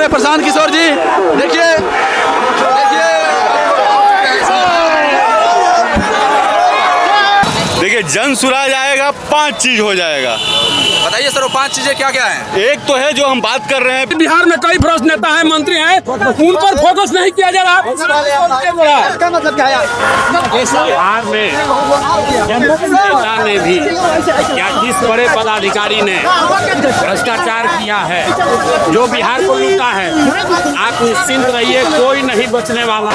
प्रशांत किशोर जी। देखिए देखिए जन सुराज आएगा, 5 चीज हो जाएगा। बताइए सर, वो 5 चीजें क्या क्या हैं? एक तो है जो हम बात कर रहे हैं, बिहार में कई भ्रष्ट नेता हैं, मंत्री हैं, उन पर फोकस नहीं किया जा रहा। बिहार में नेता ने भी या जिस बड़े पदाधिकारी ने भ्रष्टाचार किया है, जो बिहार को लूटा है, आप निश्चिंत रहिए, कोई नहीं बचने वाला।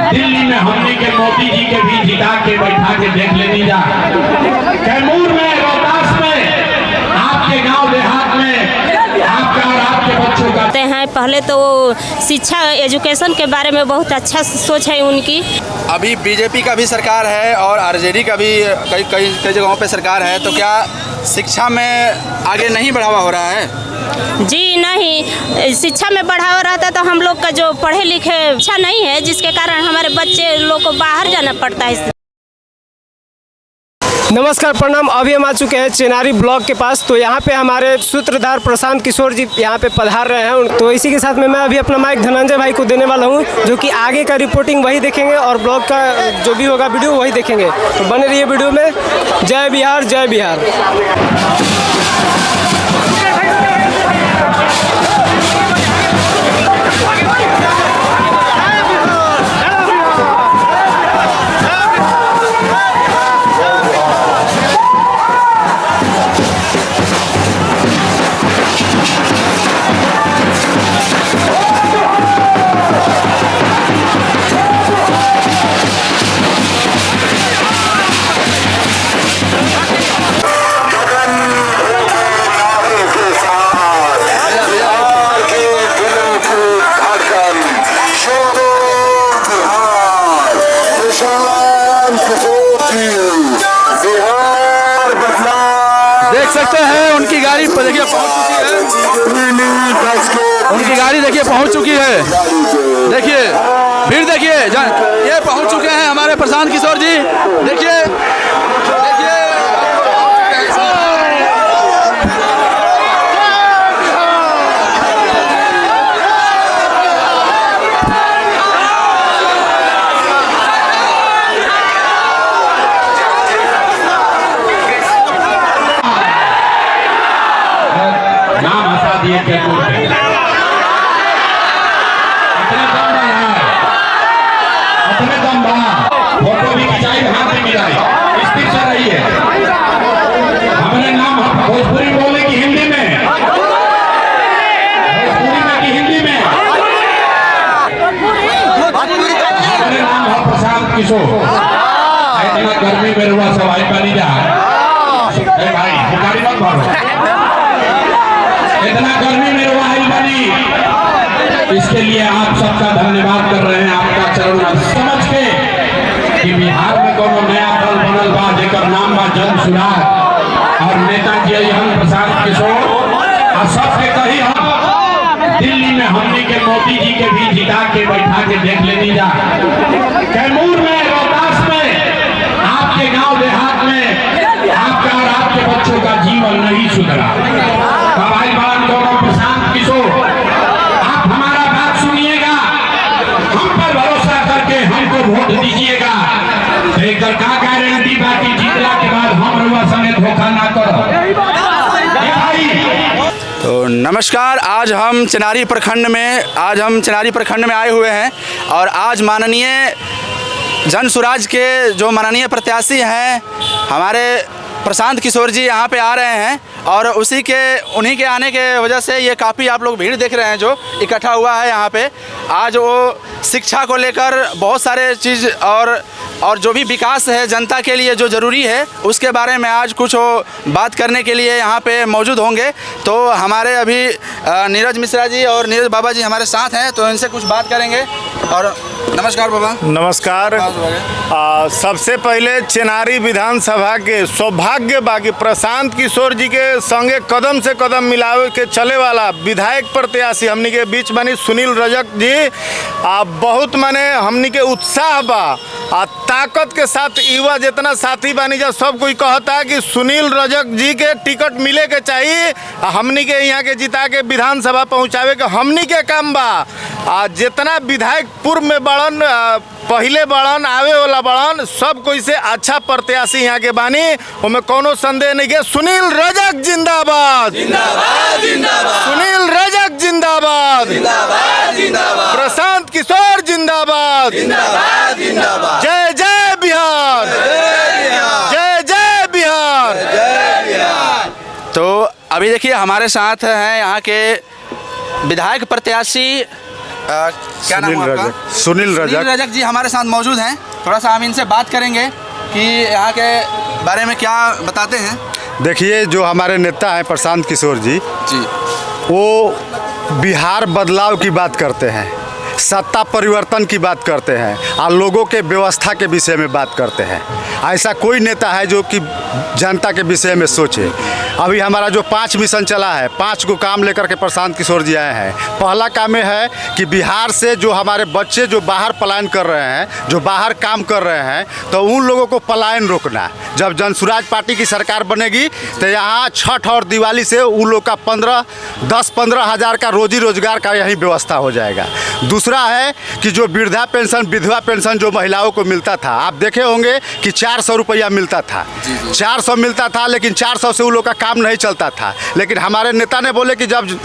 दिल्ली में हमने के मोदी जी के भी जिता के बैठा के देख लेनी जा। कैमूर में, रोहतास में, आपके गांव देहात में आपका और आपके बच्चों का हैं। पहले तो शिक्षा एजुकेशन के बारे में बहुत अच्छा सोच है उनकी। अभी बीजेपी का भी सरकार है और आरजेडी का भी कई जगहों पे सरकार है, तो क्या शिक्षा में आगे नहीं बढ़ावा हो रहा है? जी नहीं, शिक्षा में बढ़ावा रहता तो हम लोग का जो पढ़े लिखे अच्छा नहीं है, जिसके कारण हमारे बच्चे लोग को बाहर जाना पड़ता है। नमस्कार, प्रणाम। अभी हम आ चुके हैं चेनारी ब्लॉक के पास। तो यहाँ पे हमारे सूत्रधार प्रशांत किशोर जी यहाँ पे पधार रहे हैं। तो इसी के साथ में मैं अभी अपना माइक धनंजय भाई को देने वाला हूँ, जो कि आगे का रिपोर्टिंग वही देखेंगे और ब्लॉग का जो भी होगा वीडियो वही देखेंगे। तो बने रहिए वीडियो में। जय बिहार, जय बिहार। देख सकते हैं उनकी गाड़ी देखिए पहुंच चुकी है। उनकी गाड़ी देखिए पहुंच चुकी है। देखिए भीड़ देखिए, ये पहुंच चुके हैं हमारे प्रशांत किशोर जी। देखिए नाम हंसा दिए कैमूर पे। अपने दम बना फोटो भी खिंचाई, हाथ भी मिलाई, स्थिर से रहिए। हमने नाम भोजपुरी बोले की हिंदी में, भोजपुरी में की हिंदी में। हमारे नाम है प्रशांत किशोर। इतना गर्मी में रुआ सवाई पानी जा भाई, गाड़ी मत मारो। इतना गर्मी में रुआई बनी, इसके लिए आप सबका धन्यवाद कर रहे हैं। आपका चरण समझ के कि बिहार में कोनो नया दल बनल बा, जेकर नाम बा जन सुराज, और नेताजी हम प्रशांत किशोर और सबके कही हम दिल्ली में हमने के मोदी जी के भी जिता के बैठा के देख लेनी जा। कैमूर में, रोहतास में, आपके गांव देहात में आपका और आपके बच्चों का जीवन नहीं सुधरा। भाई बात दोनों प्रशांत किशोर, आप हमारा बात सुनिएगा, हम पर भरोसा करके हमको वोट दीजिएगा। देखकर का गारंटी बाकी जीतला के बाद हम रुआ संगे धोखा ना करो। तो नमस्कार, आज हम चेनारी प्रखंड में आए हुए हैं और आज माननीय जन सुराज के जो माननीय प्रत्याशी हैं हमारे प्रशांत किशोर जी यहाँ पे आ रहे हैं, और उन्हीं के आने के वजह से ये काफ़ी आप लोग भीड़ देख रहे हैं जो इकट्ठा हुआ है यहाँ पे। आज वो शिक्षा को लेकर बहुत सारे चीज़ और जो भी विकास है जनता के लिए जो ज़रूरी है उसके बारे में आज कुछ बात करने के लिए यहाँ पे मौजूद होंगे। तो हमारे अभी नीरज मिश्रा जी और नीरज बाबा जी हमारे साथ हैं, तो इनसे कुछ बात करेंगे। और नमस्कार बाबा। नमस्कार। सबसे पहले चेनारी विधानसभा के सौभाग्य बाकी प्रशांत किशोर जी के संगे कदम से कदम मिलावे के चले वाला विधायक प्रत्याशी हमनी के बीच बनी सुनील रजक जी। बहुत माने हमनी के उत्साह बा ताकत के साथ युवा जितना साथी बानी जा सब कोई कहता कि सुनील रजक जी के टिकट मिले के चाहिए, हमनी के यहाँ के जिता के विधानसभा पहुँचावे के हमनी के काम बा। जितना विधायक पूर्व में बड़न पहले बड़न आवे वाला बड़न सब कोई से अच्छा प्रत्याशी यहाँ के बानी, उनमें कोनो संदेह नहीं है। सुनील रजक जिंदाबाद, सुनील रजक जिंदाबाद, प्रशांत किशोर जिंदाबाद, जय जय बिहार, जय जय बिहार। तो अभी देखिए हमारे साथ हैं यहाँ के विधायक प्रत्याशी क्या नाम है आपका? सुनील रजक जी हमारे साथ मौजूद हैं। थोड़ा सा हम इनसे बात करेंगे कि यहाँ के बारे में क्या बताते हैं। देखिए जो हमारे नेता हैं प्रशांत किशोर जी, वो बिहार बदलाव की बात करते हैं, सत्ता परिवर्तन की बात करते हैं और लोगों के व्यवस्था के विषय में बात करते हैं। ऐसा कोई नेता है जो कि जनता के विषय में सोचे। अभी हमारा जो 5 मिशन चला है, 5 को काम लेकर के प्रशांत किशोर जी आए हैं। पहला काम यह है कि बिहार से जो हमारे बच्चे जो बाहर पलायन कर रहे हैं, जो बाहर काम कर रहे हैं, तो उन लोगों को पलायन रोकना। जब जनसुराज पार्टी की सरकार बनेगी तो यहाँ छठ और दिवाली से उन लोग का 10-15 हज़ार का रोजी रोजगार का यही व्यवस्था हो जाएगा। दूसरा है कि जो वृद्धा पेंशन, विधवा पेंशन जो महिलाओं को मिलता था, आप देखे होंगे कि 400 रुपया मिलता था। 400 मिलता था, लेकिन 400 से उन लोग का काम नहीं चलता था। लेकिन हमारे नेता ने बोले कि जब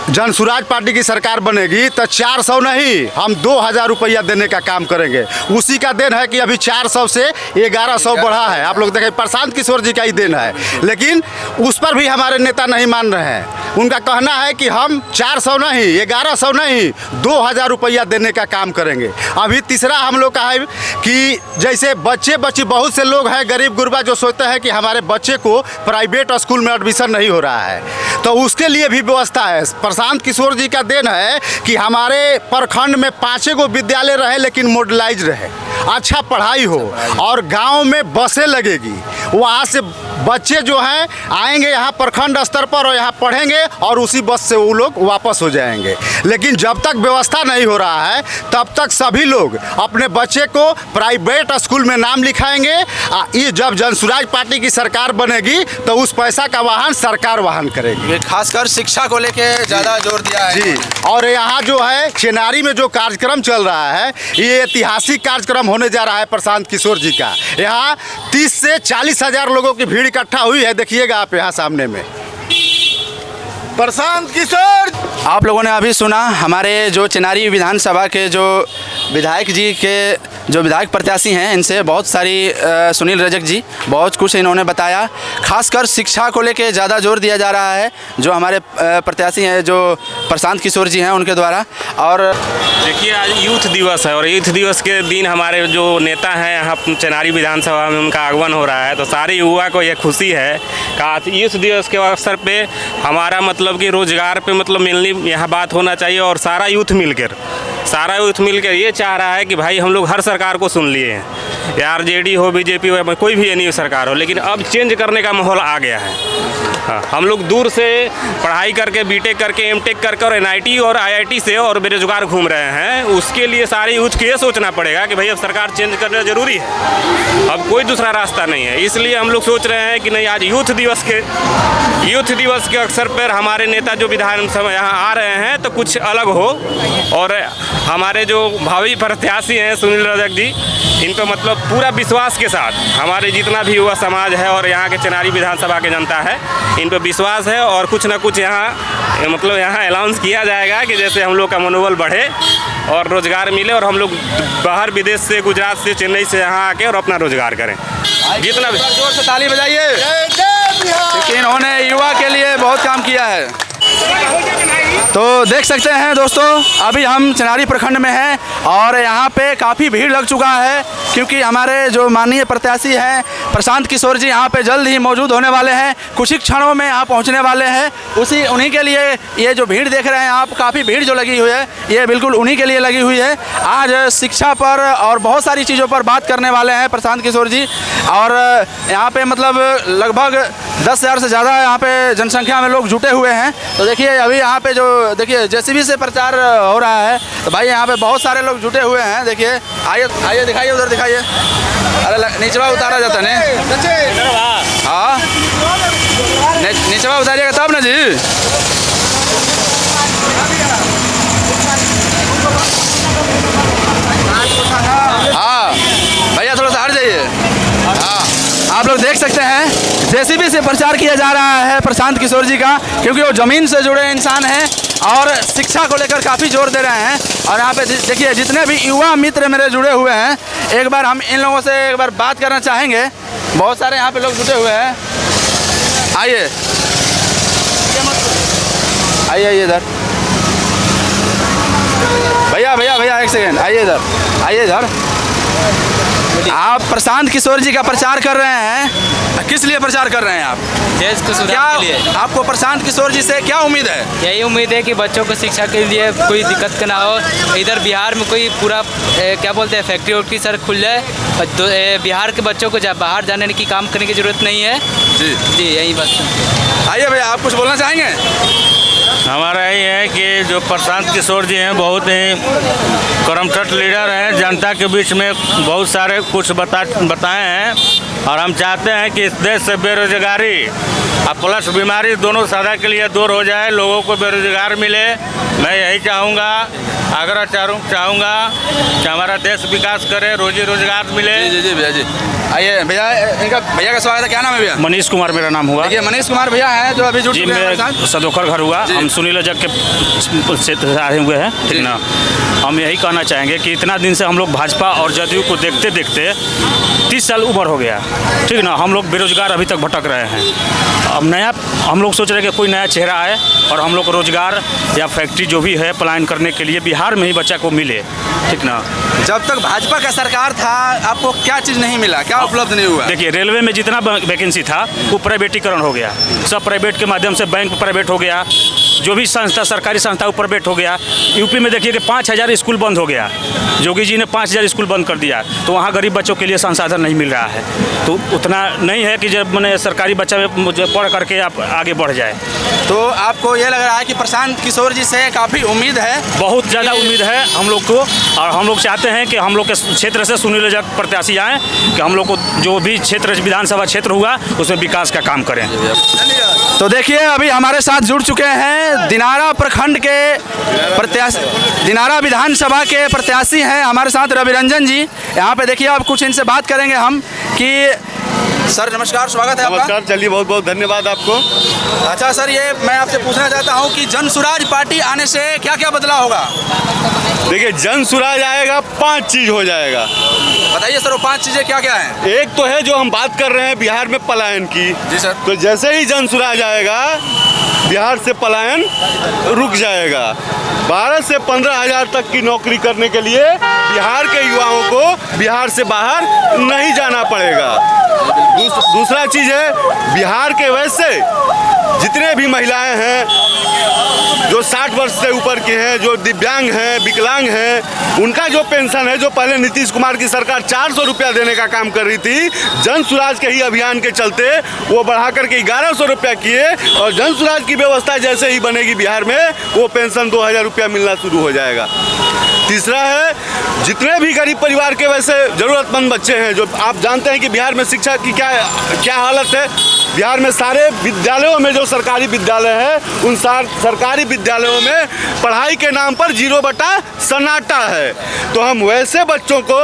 जनसुराज पार्टी की सरकार बनेगी तो 400 नहीं, हम 2000 रुपया देने का काम करेंगे। उसी का देन है कि अभी 400 से 1100 बढ़ा है। आप लोग देखें, प्रशांत किशोर जी का ही देन है, लेकिन उस पर भी हमारे नेता नहीं मान रहे हैं। उनका कहना है कि हम 400 नहीं, 1100 नहीं, 2000 रुपया देने का काम करेंगे। अभी तीसरा हम लोग का है कि जैसे बच्चे बहुत से लोग हैं गरीब गुरबा जो सोचते हैं कि हमारे बच्चे को प्राइवेट स्कूल में एडमिशन नहीं हो रहा है, तो उसके लिए भी व्यवस्था है। प्रशांत किशोर जी का देन है कि हमारे प्रखंड में 5 गो विद्यालय रहे, लेकिन मॉडलाइज रहे, अच्छा पढ़ाई हो और गांव में बसें लगेगी। वहाँ से बच्चे जो हैं आएंगे यहाँ प्रखंड स्तर पर और यहाँ पढ़ेंगे और उसी बस से वो लोग वापस हो जाएंगे। लेकिन जब तक व्यवस्था नहीं हो रहा है तब तक सभी लोग अपने बच्चे को प्राइवेट स्कूल में नाम लिखाएंगे। ये जब जनसुराज पार्टी की सरकार बनेगी तो उस पैसा का वाहन सरकार वाहन करेगी। खासकर शिक्षा को लेके ज़्यादा जोर दिया है जी। और यहाँ जो है चेनारी में जो कार्यक्रम चल रहा है, ये ऐतिहासिक कार्यक्रम होने जा रहा है प्रशांत किशोर जी का। यहाँ 30 से 40 हज़ार लोगों की भीड़ इकट्ठा हुई है, देखिएगा आप यहाँ सामने में। प्रशांत किशोर, आप लोगों ने अभी सुना हमारे जो चेनारी विधानसभा के जो विधायक जी के जो विधायक प्रत्याशी हैं, इनसे बहुत सारी सुनील रजक जी बहुत कुछ इन्होंने बताया। खासकर शिक्षा को लेके ज़्यादा जोर दिया जा रहा है जो हमारे प्रत्याशी हैं जो प्रशांत किशोर जी हैं उनके द्वारा। और देखिए आज यूथ दिवस है और यूथ दिवस के दिन हमारे जो नेता हैं यहाँ चेनारी विधानसभा में उनका आगमन हो रहा है, तो सारे युवा को यह खुशी है कि यूथ दिवस के अवसर पे हमारा मतलब कि रोजगार पे मतलब मेनली यहाँ बात होना चाहिए। और सारा यूथ मिलकर ये चाह रहा है कि भाई हम लोग हर सरकार को सुन लिए हैं, या आरजेडी हो, बीजेपी हो, कोई भी एनी सरकार हो, लेकिन अब चेंज करने का माहौल आ गया है। हाँ, हम लोग दूर से पढ़ाई करके बीटेक करके एमटेक करके और एनआईटी और आईआईटी से और बेरोजगार घूम रहे हैं। उसके लिए सारे यूथ को ये सोचना पड़ेगा कि भाई अब सरकार चेंज करना ज़रूरी है, अब कोई दूसरा रास्ता नहीं है। इसलिए हम लोग सोच रहे हैं कि नहीं, आज यूथ दिवस के अवसर पर हमारे नेता जो विधानसभा यहाँ आ रहे हैं तो कुछ अलग हो। और हमारे जो भावी प्रत्याशी हैं सुनील रजक जी, इन पर मतलब पूरा विश्वास के साथ हमारे जितना भी युवा समाज है और यहाँ के चेनारी विधानसभा की जनता है, इन पर विश्वास है। और कुछ ना कुछ यहाँ मतलब यहाँ अनाउंस किया जाएगा कि जैसे हम लोग का मनोबल बढ़े और रोज़गार मिले और हम लोग बाहर विदेश से, गुजरात से, चेन्नई से यहाँ आके और अपना रोज़गार करें। जितना भी जोर से ताली बजाइए क्योंकि इन्होंने युवा के लिए बहुत काम किया है। तो देख सकते हैं दोस्तों, अभी हम चनारी प्रखंड में हैं और यहाँ पे काफ़ी भीड़ लग चुका है, क्योंकि हमारे जो माननीय प्रत्याशी हैं प्रशांत किशोर जी यहाँ पे जल्द ही मौजूद होने वाले हैं, कुछ ही क्षणों में यहाँ पहुँचने वाले हैं। उन्हीं के लिए ये जो भीड़ देख रहे हैं आप, काफ़ी भीड़ जो लगी हुई है, ये बिल्कुल उन्हीं के लिए लगी हुई है। आज शिक्षा पर और बहुत सारी चीज़ों पर बात करने वाले हैं प्रशांत किशोर जी। और यहाँ पे मतलब लगभग 10,000 से ज़्यादा यहाँ पे जनसंख्या में लोग जुटे हुए हैं। तो देखिए अभी यहाँ पे जो देखिए जेसीबी से प्रचार हो रहा है, तो भाई यहाँ पे बहुत सारे लोग जुटे हुए हैं। देखिए आइए दिखाइए, उधर दिखाइए। अरे नीचवा उतारा जाता है, हाँ नीचवा उतारिएगा तब ना जी। हाँ भैया थोड़ा सा हट जाइए। हाँ आप लोग देख सकते हैं जेसीबी से प्रचार किया जा रहा है प्रशांत किशोर जी का, क्योंकि वो ज़मीन से जुड़े इंसान हैं और शिक्षा को लेकर काफ़ी जोर दे रहे हैं। और यहाँ पे देखिए जितने भी युवा मित्र मेरे जुड़े हुए हैं, एक बार हम इन लोगों से एक बार बात करना चाहेंगे। बहुत सारे यहाँ पे लोग जुटे हुए हैं। आइए आइए इधर, भैया एक सेकेंड, आइए इधर। आप प्रशांत किशोर जी का प्रचार कर रहे हैं, किस लिए प्रचार कर रहे हैं आप? देश को सुधारने के लिए। आपको प्रशांत किशोर जी से क्या उम्मीद है? यही उम्मीद है कि बच्चों को शिक्षा के लिए कोई दिक्कत ना हो। इधर बिहार में कोई पूरा क्या बोलते हैं फैक्ट्री वैक्ट्री सर खुल जाए, तो बिहार के बच्चों को बाहर जाने की काम करने की ज़रूरत नहीं है। जी यही बस। आइए भैया, आप कुछ बोलना चाहेंगे? हमारा यही है कि जो प्रशांत किशोर जी हैं बहुत ही कर्मठ लीडर हैं, जनता के बीच में बहुत सारे कुछ बताए हैं। और हम चाहते हैं कि इस देश से बेरोजगारी और प्लस बीमारी दोनों सदा के लिए दूर हो जाए, लोगों को बेरोजगार मिले। मैं यही चाहूँगा, आग्रह चाहूँगा कि हमारा देश विकास करे, रोजी रोजगार मिले। जी भैया जी। आइए भैया का स्वागत है। क्या नाम है भैया? मनीष कुमार मेरा नाम हुआ। देखिए मनीष कुमार भैया हैं जो अभी जुड़ चुके हैं। मेरे सदोखर घर हुआ, हम सुनील जग के क्षेत्र से आए हुए हैं, ठीक ना। हम यही कहना चाहेंगे कि इतना दिन से हम लोग भाजपा और जदयू को देखते देखते 30 साल उम्र हो गया, ठीक ना। हम लोग बेरोजगार अभी तक भटक रहे हैं। अब नया हम लोग सोच रहे हैं कि कोई नया चेहरा आए और हम लोग को रोजगार या फैक्ट्री जो भी है पलायन करने के लिए बिहार में ही बच्चा को मिले, ठीक ना। जब तक भाजपा का सरकार था आपको क्या चीज़ नहीं मिला, क्या उपलब्ध नहीं हुआ? देखिए रेलवे में जितना वैकेंसी था वो प्राइवेटीकरण हो गया, सब प्राइवेट के माध्यम से बैंक प्राइवेट हो गया, जो भी संस्था सरकारी संस्था वो प्राइवेट हो गया। यूपी में देखिए कि 5,000 स्कूल बंद हो गया, योगी जी ने 5,000 स्कूल बंद कर दिया, तो वहाँ गरीब बच्चों के लिए संसाधन नहीं मिल रहा है। तो उतना नहीं है कि जब मैंने सरकारी बच्चा मुझे पढ़ करके आप आगे बढ़ जाए। तो आपको ये लग रहा है कि प्रशांत किशोर जी से काफ़ी उम्मीद है? बहुत ज़्यादा उम्मीद है हम लोग को, और हम लोग चाहते हैं कि हम लोग के क्षेत्र से सुनील जग प्रत्याशी आएँ कि हम लोग को जो भी क्षेत्र विधानसभा क्षेत्र हुआ उसमें विकास का काम करें। तो देखिए अभी हमारे साथ जुड़ चुके हैं दिनारा प्रखंड के प्रत्याशी, दिनारा विधानसभा के प्रत्याशी हैं हमारे साथ रवि रंजन जी। यहाँ पे देखिए अब कुछ इनसे बात करेंगे हम कि सर नमस्कार, स्वागत है आपका। नमस्कार, चलिए बहुत बहुत धन्यवाद आपको। अच्छा सर, ये मैं आपसे पूछना चाहता हूँ कि जन सुराज पार्टी आने से क्या क्या बदलाव होगा? देखिए जन सुराज आएगा 5 चीज़ हो जाएगा। बताइए सर वो 5 चीज़ें क्या क्या हैं? एक तो है जो हम बात कर रहे हैं बिहार में पलायन की। जी सर। तो जैसे ही जन सुराज आएगा बिहार से पलायन रुक जाएगा। 12 से 15 हज़ार तक की नौकरी करने के लिए बिहार के युवाओं को बिहार से बाहर नहीं जाना पड़ेगा। दूसरा चीज़ है बिहार के वैसे जितने भी महिलाएं हैं जो 60 वर्ष से ऊपर के हैं, जो दिव्यांग हैं, विकलांग हैं, उनका जो पेंशन है, जो पहले नीतीश कुमार की सरकार 400 रुपया देने का काम कर रही थी, जन सुराज के ही अभियान के चलते वो बढ़ा करके 1100 रुपया किए। और जन सुराज की व्यवस्था जैसे ही बनेगी बिहार में, वो पेंशन 2000 रुपया मिलना शुरू हो जाएगा। तीसरा है जितने भी गरीब परिवार के वैसे ज़रूरतमंद बच्चे हैं, जो आप जानते हैं कि बिहार में शिक्षा की क्या हालत है। बिहार में सारे विद्यालयों में जो सरकारी विद्यालय है, उन सरकारी विद्यालयों में पढ़ाई के नाम पर 0 सन्नाटा है। तो हम वैसे बच्चों को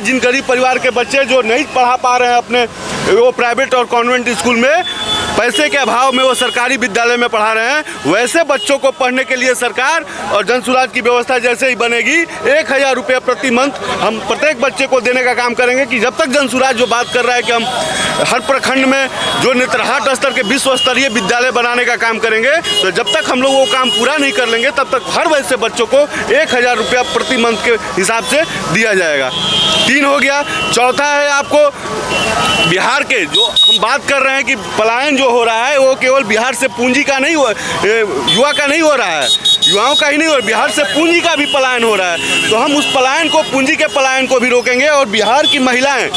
जिन गरीब परिवार के बच्चे जो नहीं पढ़ा पा रहे हैं अपने वो प्राइवेट और कॉन्वेंट स्कूल में, पैसे के अभाव में वो सरकारी विद्यालय में पढ़ा रहे हैं, वैसे बच्चों को पढ़ने के लिए सरकार और जन सुराज की व्यवस्था जैसे ही बनेगी 1000 रुपये प्रति मंथ हम प्रत्येक बच्चे को देने का काम करेंगे। कि जब तक जन सुराज जो बात कर रहा है कि हम हर प्रखंड में जो नेतरहाट स्तर के विश्व स्तरीय विद्यालय बनाने का काम करेंगे। तो जब तक हम लोग वो काम पूरा नहीं कर लेंगे तब तक हर वैसे बच्चों को 1000 रुपया प्रति मंथ के हिसाब से दिया जाएगा। 3 हो गया। चौथा है आपको बिहार के जो हम बात कर रहे हैं कि पलायन जो हो रहा है वो केवल बिहार से पूंजी का नहीं हो, युवा का नहीं हो रहा है, युवाओं का ही नहीं हो, बिहार से पूंजी का भी पलायन हो रहा है। तो हम उस पलायन को, पूंजी के पलायन को भी रोकेंगे और बिहार की महिलाएं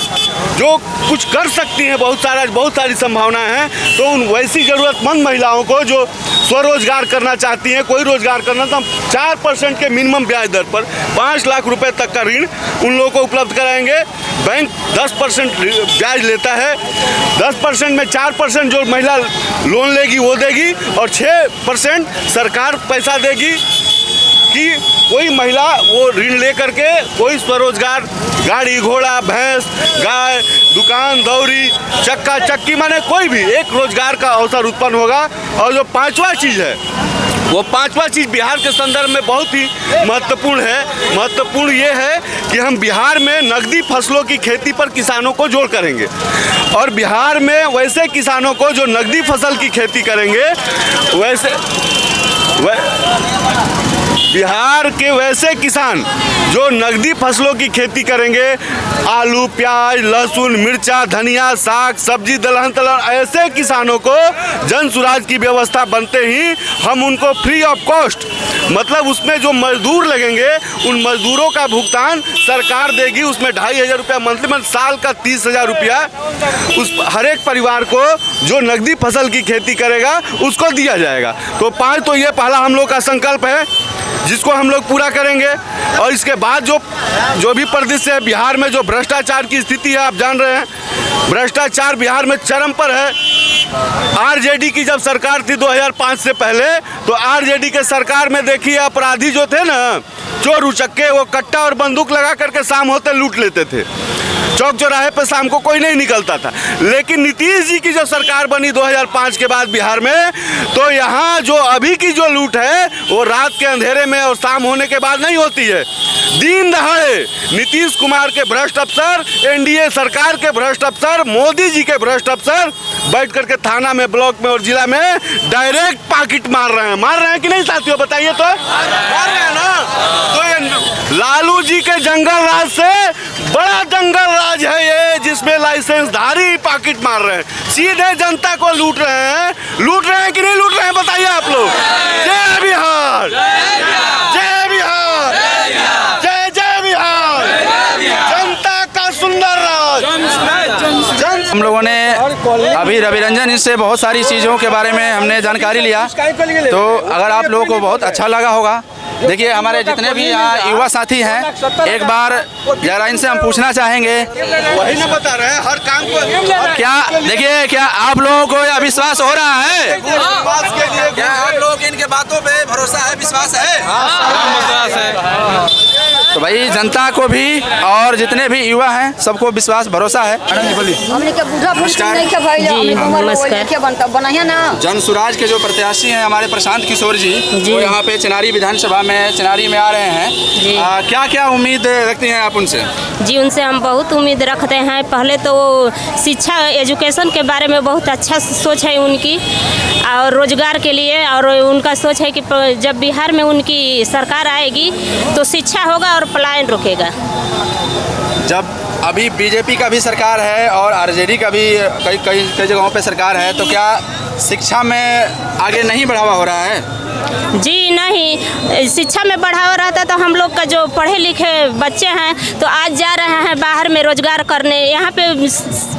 जो कुछ कर सकती हैं, बहुत सारी संभावनाएं हैं, तो उन वैसी ज़रूरतमंद महिलाओं को जो स्वरोजगार करना चाहती हैं, कोई रोजगार करना, तो हम 4% के मिनिमम ब्याज दर पर 5 लाख रुपए तक का ऋण उन लोगों को उपलब्ध कराएंगे। बैंक 10% ब्याज लेता है, 10% में 4% जो महिला लोन लेगी वो देगी और 6% सरकार पैसा देगी कि कोई महिला वो ऋण ले करके कोई स्वरोजगार, गाड़ी घोड़ा, भैंस, गाय, दुकान, दौरी, चक्का चक्की, माने कोई भी एक रोजगार का अवसर उत्पन्न होगा। और जो 5वां चीज़ है वो 5वां चीज़ बिहार के संदर्भ में बहुत ही महत्वपूर्ण है। महत्वपूर्ण ये है कि हम बिहार में नकदी फसलों की खेती पर किसानों को जोड़ करेंगे और बिहार में वैसे किसानों को जो नकदी फसल की खेती करेंगे, बिहार के वैसे किसान जो नकदी फसलों की खेती करेंगे, आलू, प्याज, लहसुन, मिर्चा, धनिया, साग, सब्जी, दलहन, तिलहन, ऐसे किसानों को जन सुराज की व्यवस्था बनते ही हम उनको फ्री ऑफ कॉस्ट, मतलब उसमें जो मजदूर लगेंगे उन मजदूरों का भुगतान सरकार देगी। उसमें 2500 रुपया मंथली, मतलब साल का 30,000 रुपया उस हर एक परिवार को जो नकदी फसल की खेती करेगा उसको दिया जाएगा। तो 5 तो ये पहला हम लोग का संकल्प है जिसको हम लोग पूरा करेंगे। और इसके बाद जो भी परिदृश्य है, बिहार में जो भ्रष्टाचार की स्थिति है, आप जान रहे हैं भ्रष्टाचार बिहार में चरम पर है। आरजेडी की जब सरकार थी 2005 से पहले, तो आरजेडी के सरकार में देखिए अपराधी जो थे ना, चोर उचक्के, वो कट्टा और बंदूक लगा करके शाम होते लूट लेते थे। चौक चौराहे पे शाम को कोई नहीं निकलता था। लेकिन नीतीश जी की जो सरकार बनी 2005 के बाद बिहार में, तो यहाँ जो अभी की जो लूट है वो रात के अंधेरे में और शाम होने के बाद नहीं होती है। दिन दहाड़े नीतीश कुमार के भ्रष्ट अफसर, एनडीए सरकार के भ्रष्ट अफसर, मोदी जी के भ्रष्ट अफसर बैठ करके थाना में, ब्लॉक में और जिला में डायरेक्ट पॉकेट मार रहे हैं कि नहीं साथियों, बताइए तो। मार रहे हैं ना। तो ये लालू जी के जंगल राज से बड़ा जंगल राज है ये, जिसमें लाइसेंसधारी पॉकेट मार रहे हैं, सीधे जनता को लूट रहे हैं कि नहीं लूट रहे हैं, बताइए आप लोग। जय बिहार, जय बिहार, जय जय बिहार, जनता का सुंदर राज। हम लोगों ने अभी रवि रंजन से बहुत सारी चीज़ों के बारे में हमने जानकारी लिया, तो अगर आप लोगों को बहुत अच्छा लगा होगा। देखिए हमारे जितने भी यहाँ युवा साथी हैं, एक बार जरा इनसे हम पूछना चाहेंगे, वही ना बता रहे हैं हर काम को क्या देखिए, क्या आप लोगों को यह विश्वास हो रहा है? क्या आप लोगों की इनके बातों पे भरोसा है, विश्वास है? विश्वास है। तो भाई जनता को भी और जितने भी युवा हैं सबको विश्वास भरोसा है। जन सुराज के जो प्रत्याशी हैं हमारे प्रशांत किशोर जी, वो यहाँ पे चेनारी विधानसभा में, चेनारी में आ रहे हैं। क्या क्या उम्मीद रखती हैं आप उनसे? जी, उनसे हम बहुत उम्मीद रखते हैं। पहले तो शिक्षा, एजुकेशन के बारे में बहुत अच्छा सोच है उनकी, और रोजगार के लिए, और उनका सोच है कि जब बिहार में उनकी सरकार आएगी तो शिक्षा होगा और पलायन रुकेगा। जब अभी बीजेपी का भी सरकार है और आरजेडी का भी कई जगहों पे सरकार है, तो क्या शिक्षा में आगे नहीं बढ़ावा हो रहा है? जी नहीं, शिक्षा में बढ़ावा रहता तो हम लोग का जो पढ़े लिखे बच्चे हैं तो आज जा रहे हैं बाहर में रोजगार करने। यहाँ पे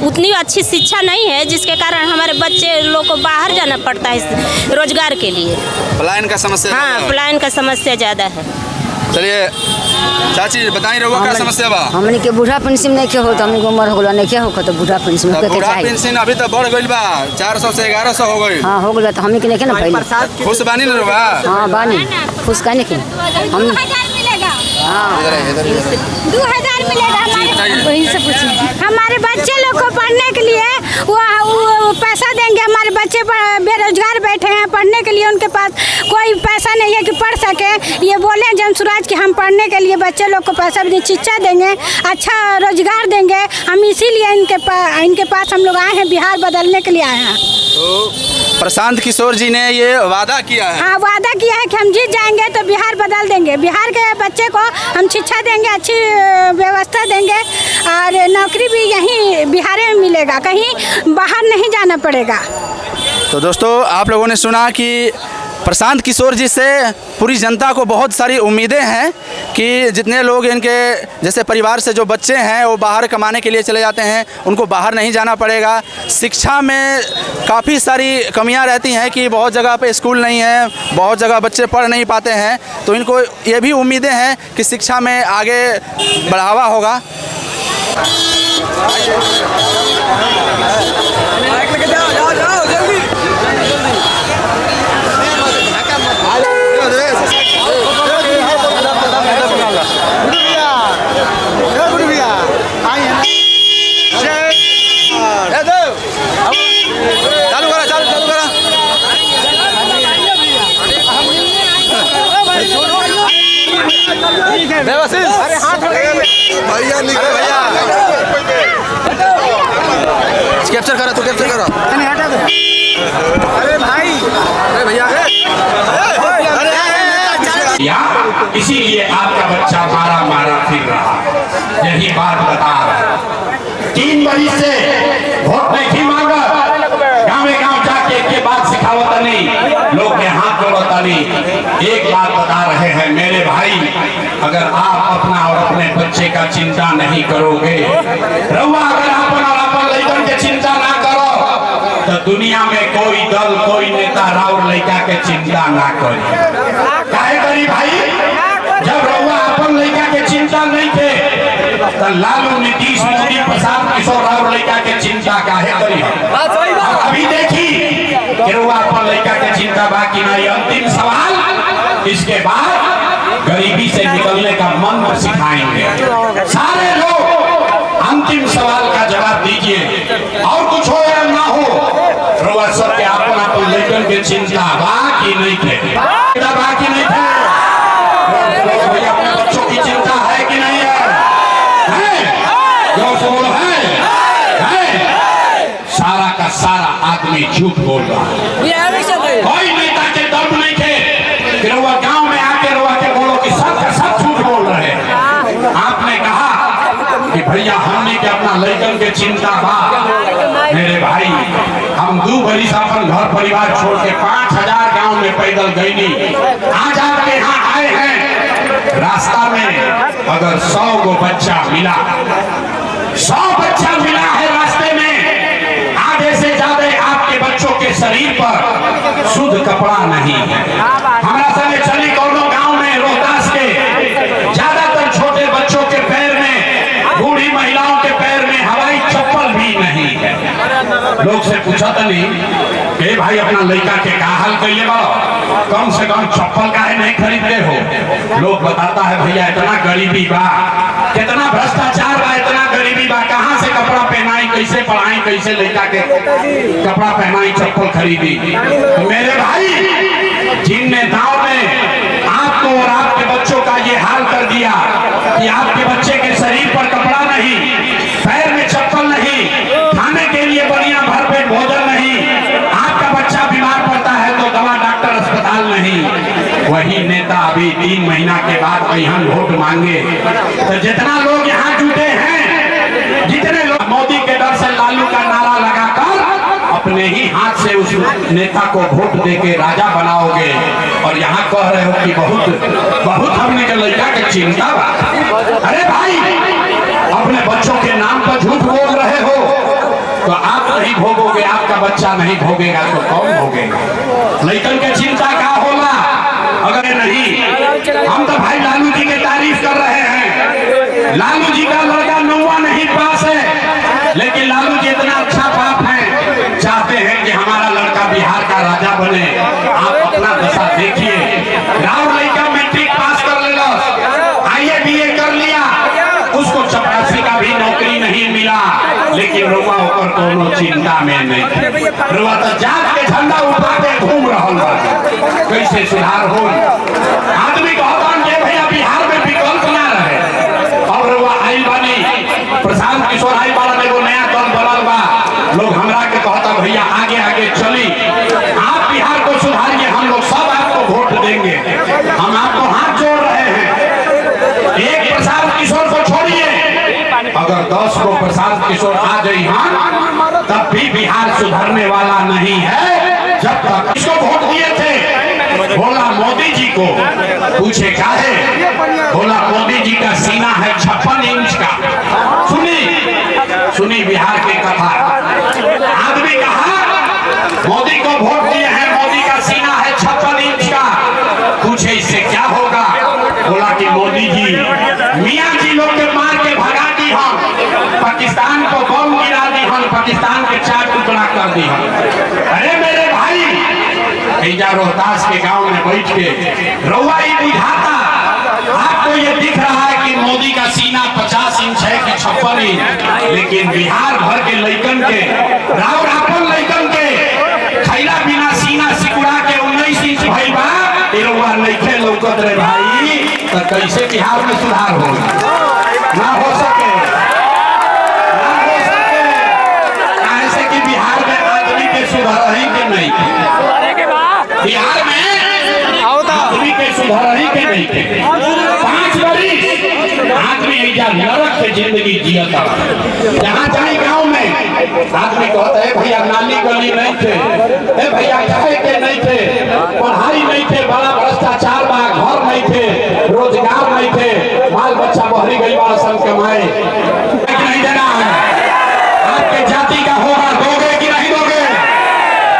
उतनी अच्छी शिक्षा नहीं है जिसके कारण हमारे बच्चे लोग को बाहर जाना पड़ता है रोजगार के लिए। पलायन का समस्या? हाँ, पलायन का समस्या ज़्यादा है। चलिए चाची बताई रहुआ क्या समस्या बा? हमने के बूढ़ा पेंशन नहीं क्या होता, हमने को उम्र हो गला नहीं क्या होता, तो बूढ़ा पेंशन के बूढ़ा पेंशन अभी तो बढ़ गई बा, 400 से 1100 हो गई। हाँ हो गया, तो हमने के नहीं ना भाई खुश बानी ना रहुआ? हाँ बानी खुश का नहीं हम 2000 मिलेगा। हाँ 2000 मिलेगा वहीं से पूछिए। हमारे बच्चे लोग को पढ़ने के लिए वो पैसा देंगे। हमारे बच्चे बेरोजगार बैठे हैं, पढ़ने के लिए उनके पास कोई पैसा नहीं है कि पढ़ सके। ये बोले जनसुराज कि हम पढ़ने के लिए बच्चे लोग को पैसा भी शिक्षा देंगे, अच्छा रोजगार देंगे। हम इसीलिए इनके पास हम लोग आए हैं, बिहार बदलने के लिए आए हैं। तो प्रशांत किशोर जी ने ये वादा किया है। हाँ, वादा किया है कि हम जीत जाएंगे तो बिहार बदल देंगे, बिहार के बच्चे को हम शिक्षा देंगे, अच्छी व्यवस्था देंगे और नौकरी भी यहीं बिहार में मिलेगा, कहीं बाहर नहीं जाना पड़ेगा। तो दोस्तों आप लोगों ने सुना कि प्रशांत किशोर जी से पूरी जनता को बहुत सारी उम्मीदें हैं कि जितने लोग इनके जैसे परिवार से जो बच्चे हैं वो बाहर कमाने के लिए चले जाते हैं, उनको बाहर नहीं जाना पड़ेगा। शिक्षा में काफ़ी सारी कमियां रहती हैं कि बहुत जगह पे स्कूल नहीं है, बहुत जगह बच्चे पढ़ नहीं पाते हैं, तो इनको ये भी उम्मीदें हैं कि शिक्षा में आगे बढ़ावा होगा। कैप्चर करा तो कैप्चर करा। अरे भाई, अरे भैया, इसीलिए आपका बच्चा मारा फिर रहा। यही बात बता रहा। 3 बरिस से वोट नहीं मांगा, गाँव जाके के बात सिखावत नहीं, लोग के हाथ जोड़ता नहीं। एक बात बता रहे हैं मेरे भाई, अगर आप अपना और अपने बच्चे का चिंता नहीं करोगे, रउआ अगर अपन लड़कन के चिंता ना करो तो दुनिया में कोई दल कोई नेता राउर लड़का के चिंता ना करे। काहे करी भाई? जब रउआ अपन लड़का के चिंता नहीं थे तो लालू, नीतीश, मोदी, प्रशांत किशोर राउर लड़का के चिंता काहे करी? अभी देखी कि रउआ अपन लड़का के चिंता बाकी नहीं। अंतिम सवाल, इसके बाद गरीबी से निकलने का मंत्र सिखाएंगे। सारे लोग अंतिम सवाल का जवाब दीजिए, और कुछ हो या ना हो, रउआ सबके अपन लेकर के चिंता बाकी नहीं थे, बाकी नहीं थे। अपने बच्चों की चिंता है कि नहीं है? सारा का सारा आदमी झूठ बोल रहा है। कोई नेता के दर्द नहीं थे कि रउआ गांव में आके रउआ के बोलो कि सब का सब झूठ बोल रहे हैं। आपने कहा कि भैया हमने के अपना लड़कन के चिंता बा। मेरे भाई, हम 2 बरिस अपन घर परिवार छोड़ के 5000 गांव में पैदल गईनी, आज आपके यहाँ आए हैं। रास्ता में अगर 100 गो बच्चा मिला, 100 बच्चा मिला है रास्ते में, आधे से ज्यादा आपके बच्चों के शरीर पर शुद्ध कपड़ा नहीं है। हमारा समय चली कोनो गांव में रोहतास के, ज्यादातर छोटे बच्चों के पैर में, बूढ़ी महिलाओं के पैर में हवाई चप्पल भी नहीं है। लोग से पूछा था नहीं कि भाई अपना लड़का के का हाल करिए बा, कम से कम चप्पल काहे नहीं खरीदते हो? लोग बताता है भैया इतना गरीबी बा, कितना भ्रष्टाचार बा, इतना गरीबी बा, कहाँ से कपड़ा पहनाई, कैसे पढ़ाई, कैसे लड़का के कपड़ा पहनाई, चप्पल खरीदी। मेरे भाई, जिन नेताओं ने आपको और आपके बच्चों का ये हाल कर दिया कि आपके बच्चे के शरीर पर कपड़ा नहीं, पैर में चप्पल नहीं, खाने के लिए बढ़िया भरपेट भोजन नहीं, आपका बच्चा बीमार पड़ता है तो दवा डॉक्टर अस्पताल नहीं, वही नेता अभी 3 महीना के बाद अहम वोट मांगे। तो जितना लोग यहाँ जुटे हैं, जितने लोग मोदी के डर से लालू का नारा लगाकर अपने ही हाथ से उस नेता को वोट देके राजा बनाओगे, और यहाँ कह रहे हो कि बहुत हमने के लड़का के चिंता बा। अरे भाई, अपने बच्चों के नाम पर झूठ बोल रहे हो तो आप नहीं भोगोगे, आपका बच्चा नहीं भोगेगा तो कौन भोगेगा? लड़कन के चिंता क्या होला? अगर नहीं, हम तो भाई लालू जी की तारीफ कर रहे हैं। लालू जी का लड़का 9वां नहीं पास है, लेकिन लालू जी इतना अच्छा बाप है, चाहते हैं कि हमारा लड़का बिहार का राजा बने। आप अपना दशा देखिए, राउर लड़का मैट्रिक पास कर लेगा, IABA कर लिया, उसको चपरासी का भी नौकरी नहीं मिला। लेकिन रुआ ऊपर कोनो चिंता में नहीं रुआ तो जात के झंडा उठा के घूम रहा बा कैसे सुधार हो आदमी कहतान के भैया बिहार में विकल्प ना रहे और रुआ आई बानी प्रशांत किशोर आई वाला एगो नया दल बनल बा लोग हमरा के कहता भैया आगे आगे चली आप बिहार को सुधारिए हम लोग सब आपको वोट देंगे हम आपको हाथ जोड़ रहे हैं एक प्रशांत किशोर को छोड़िए अगर 10 को प्रशांत किशोर आ गई हाँ तब भी बिहार सुधरने वाला नहीं है जब तक किसको वोट दिए थे बोला मोदी जी को पूछे क्या है बोला मोदी जी का सीना है 56 इंच का सुनी बिहार की कथा आदमी कहा मोदी को वोट दिए हैं मोदी का सीना है 56 इंच का पूछे इससे क्या होगा बोला कि मोदी जी मियां जी लोग के मार के भगा दी हम पाकिस्तान को बम गिरा दी हम पाकिस्तान के 4 टुकड़ा कर दी हम अरे मेरे भाई ऐजा रोहतास के गांव में बैठ के रउआ ही बुझाता आपको ये दिख रहा है कि मोदी का सीना 50 इंच है कि 56 इंच लेकिन बिहार भर के लइकन के रावरापन लइकन के खैला बिना सीना सिकुड़ा के 19 इंच भइल बा रउआ नइखे लौकत रे भाई तो कैसे बिहार में सुधार हो ना हो सके ऐसे कि बिहार में आदमी के सुधार ही के नहीं बिहार में आदमी के सुधार ही के नहीं 5 बरिस आदमी ऐजा नरक के जिंदगी जियता जहाँ जाए गांव में आदमी कहता है भैया नाली गली नहीं थे भैया खाए के नहीं थे पढ़ाई नहीं थे बड़ा भ्रष्टाचार बा घर नहीं थे रोजगार नहीं थे बाल बच्चा बहरी गई बड़ा सब कमाए नहीं देना है आपके जाति का होगा दोगे कि नहीं दोगे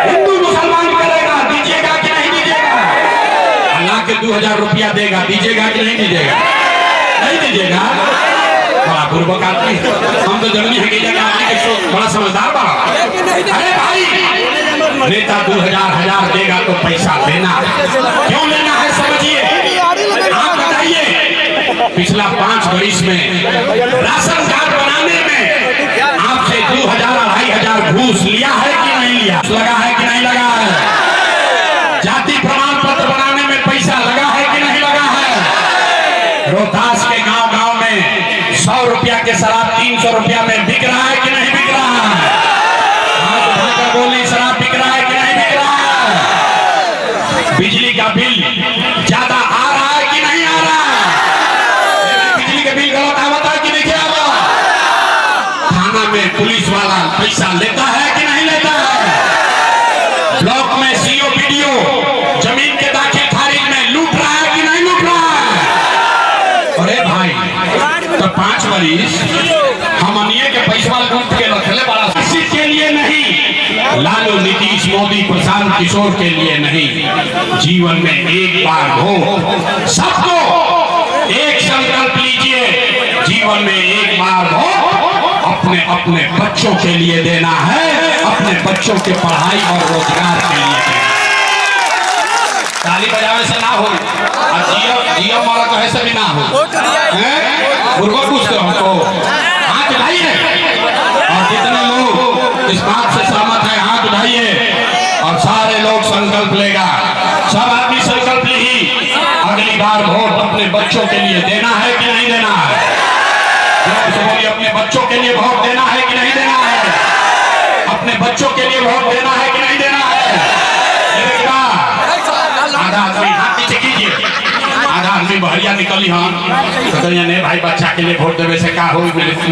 हिंदू मुसलमान करेगा दीजिएगा कि नहीं दीजिएगा अल्लाह के 2000 रुपया देगा दीजिएगा कि नहीं दीजिएगा नहीं दीजिएगा बड़ा बुर्बक आदमी हम तो जननी है कि जगह आदमी के बड़ा समझदार बड़ा अरे भाई नेता 2000 देगा तो पैसा देना क्यों लेना है समझिए आप बताइए पिछला 5 बरिस में राशन कार्ड बनाने में आपसे 2000-2500 घूस लिया है कि नहीं लिया लगा है कि नहीं लगा है जाति प्रमाण पत्र बनाने में पैसा लगा है कि नहीं लगा है रोहतास के गांव में 100 रुपया के शराब 300 रुपया में बिक रहा है कि नहीं बिक रहा है बोली शराब बिक रहा है कि नहीं बिक रहा है बिजली का बिल ज्यादा आ रहा है कि नहीं आ रहा है बिजली का बिल गलत आवता है कि नहीं आवता थाना में पुलिस वाला पैसा लेता है कि नहीं लेता है ब्लॉक में सीओ बीडीओ जमीन के दाखिल खारिज में लूट रहा है कि नहीं लूट रहा है अरे भाई तो 5 बरिस हम अनिए के पैसा लूट के रखले बड़ा किसी के लिए नहीं लालू नीतीश मोदी प्रशांत किशोर के लिए नहीं जीवन में एक बार हो सबको एक संकल्प लीजिए जीवन में एक बार हो अपने अपने बच्चों के लिए देना है अपने बच्चों के पढ़ाई और रोजगार के लिए देना ताली बजावे से ना हो और जियो वाला कहे से भी ना हो पूछते हमको हाथ उठाइए और जितने लोग इस बात से सहमत है हाथ उठाइए और सारे लोग संकल्प लेगा सब आदमी संकल्प ली अगली बार वोट अपने बच्चों के लिए देना है कि नहीं देना है बोलिए अपने बच्चों के लिए वोट देना है कि नहीं देना है अपने बच्चों के लिए वोट देना है कि नहीं देना है आधा आदमी हाथ नीचे कीजिए आधा आदमी बहरिया निकली हम तो नहीं भाई बच्चा के लिए वोट देवे से क्या हो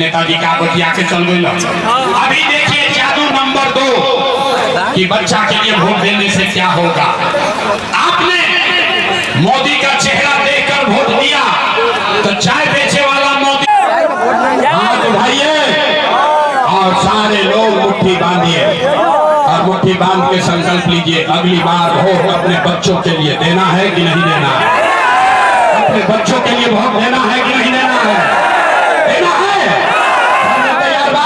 नेताजी का बतिया के चल गई अभी देखिए जादू नंबर 2 कि बच्चा के लिए वोट देने से क्या होगा आपने मोदी का चेहरा देखकर वोट दिया तो चाय बेचे वाला मोदी हाथ उठाइए और सारे लोग मुट्ठी बांधिए और मुट्ठी बांध के संकल्प लीजिए अगली बार वोट अपने बच्चों के लिए देना है कि नहीं देना है अपने बच्चों के लिए वोट देना है कि नहीं देना है देना है तैयार बा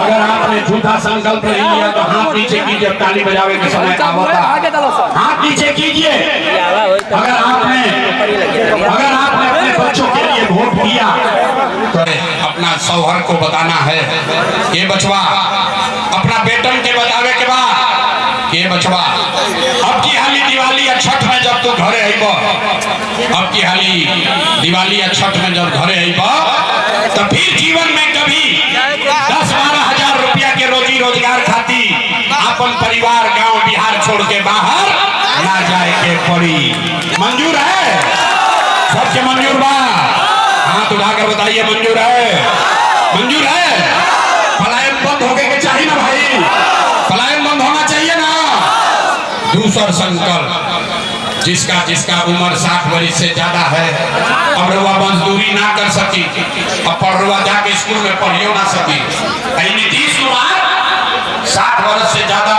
अगर आपने झूठा संकल्प नहीं लिया तो हाथ नीचे कीजिए ताली बजावे के समय का होता हाथ नीचे कीजिए अगर आपने अपने बच्चों के लिए वोट दिया तो अपना शौहर को बताना है। ये बचवा अपना बेटन के बतावे के बाद ये बचवा अब की हाली दिवाली या छठ में जब तू घरे आइब, अब की हाली दिवाली या छठ में जब घरे आइब तो फिर जीवन में कभी 10-12 हजार रुपया के रोजी रोजगार खाती अपन परिवार गांव बिहार छोड़ के बाहर ना जाए के पड़ी। मंजूर है? सबके मंजूर बा? हाथ उठाकर बताइए मंजूर है? मंजूर है? पलायन बंद होके के चाहिए ना भाई, पलायन बंद होना चाहिए ना। दूसरा संकल्प, जिसका उम्र 60 वर्ष से ज्यादा है, अब रुआ मजदूरी ना कर सकी, अब पढ़वा जाके स्कूल में पढ़ियो ना सकी। नीतीश कुमार 60 वर्ष से ज्यादा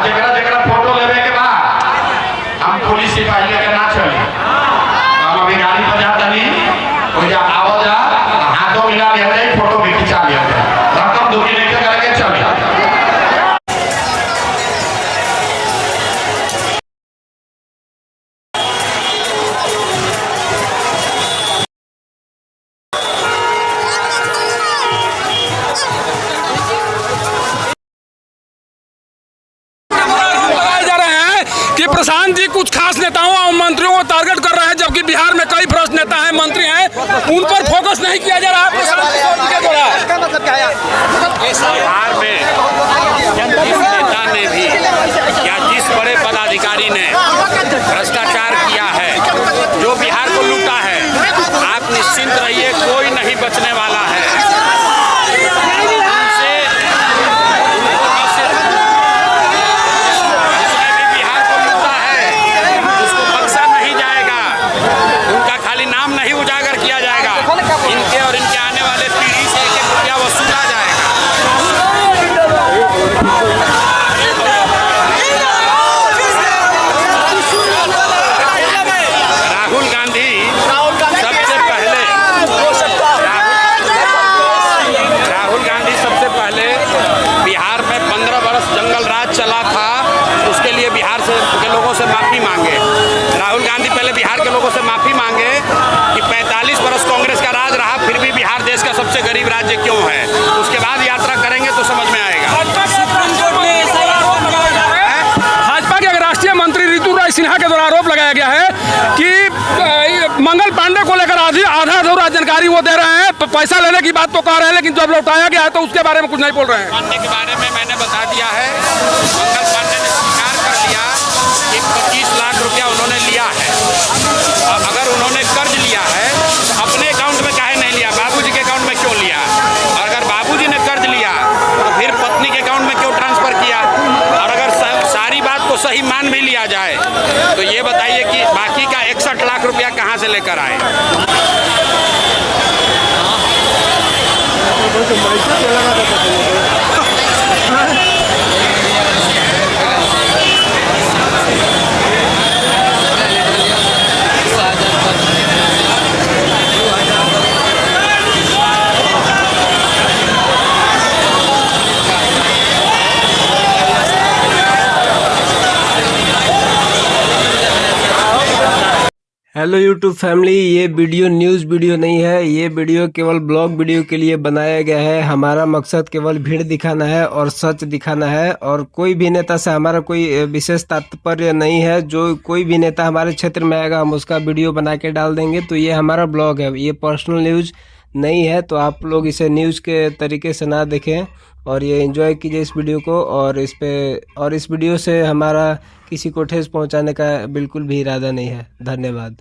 जगह फोटो लेवे के बाद हम पुलिस सिपाही लेकर ना चली, हम अभी गाड़ी पर जाता नहीं आओ जा हाथों मिला लिया जाए, फोटो भी खिंचा लिया जाए, रकम दूरी लेकर करके चले। प्रशांत जी कुछ खास नेताओं और मंत्रियों को टारगेट कर रहे हैं, जबकि बिहार में कई भ्रष्ट नेता हैं, मंत्री हैं, उन पर फोकस नहीं किया जा रहा प्रशांत किशोर जी के द्वारा। बिहार में जिस नेता ने भी या जिस बड़े पदाधिकारी ने भ्रष्टाचार किया है, जो बिहार को लूटा है, आप निश्चिंत रहिए, कोई नहीं बचने वाला है। इनके और इनके आने वाले पीढ़ी से 1-1 रुपया वसूला जाएगा। राहुल गांधी सबसे पहले बिहार में 15 वर्ष जंगल राज चला था, उसके लिए बिहार के लोगों से माफी मांगे। राहुल गांधी पहले बिहार के लोगों से माफी मांगे कि 45 वर्ष कांग्रेस का राज रहा, फिर भी बिहार देश का सबसे गरीब राज्य क्यों है। उसके बाद यात्रा करेंगे तो समझ में आएगा। भाजपा के राष्ट्रीय मंत्री ऋतुराज सिन्हा के द्वारा आरोप लगाया गया है कि मंगल पांडे को लेकर आधा अधूरा जानकारी वो दे रहे हैं, पैसा लेने की बात तो कह रहे हैं, लेकिन जब लौटाया गया है तो उसके बारे में कुछ नहीं बोल रहे हैं। पांडे के बारे में मैंने बता दिया है, मंगल पांडे ने स्वीकार कर लिया कि 25 लाख रुपया उन्होंने लिया है। अब अगर उन्होंने कर्ज लिया है तो अपने अकाउंट में काहे नहीं लिया, बाबूजी के अकाउंट में क्यों लिया? और अगर बाबूजी ने कर्ज लिया तो फिर पत्नी के अकाउंट में क्यों ट्रांसफर किया? और अगर सारी बात को सही मान भी लिया जाए तो ये बताइए कि बाकी का 61 लाख रुपया कहाँ से लेकर आए? हेलो यूट्यूब फैमिली, ये वीडियो न्यूज़ वीडियो नहीं है, ये वीडियो केवल ब्लॉग वीडियो के लिए बनाया गया है। हमारा मकसद केवल भीड़ दिखाना है और सच दिखाना है, और कोई भी नेता से हमारा कोई विशेष तात्पर्य नहीं है। जो कोई भी नेता हमारे क्षेत्र में आएगा हम उसका वीडियो बना के डाल देंगे। तो ये हमारा ब्लॉग है, ये पर्सनल न्यूज़ नहीं है, तो आप लोग इसे न्यूज़ के तरीके से ना देखें और ये एंजॉय कीजिए इस वीडियो को। और इस वीडियो से हमारा किसी को ठेस पहुंचाने का बिल्कुल भी इरादा नहीं है। धन्यवाद।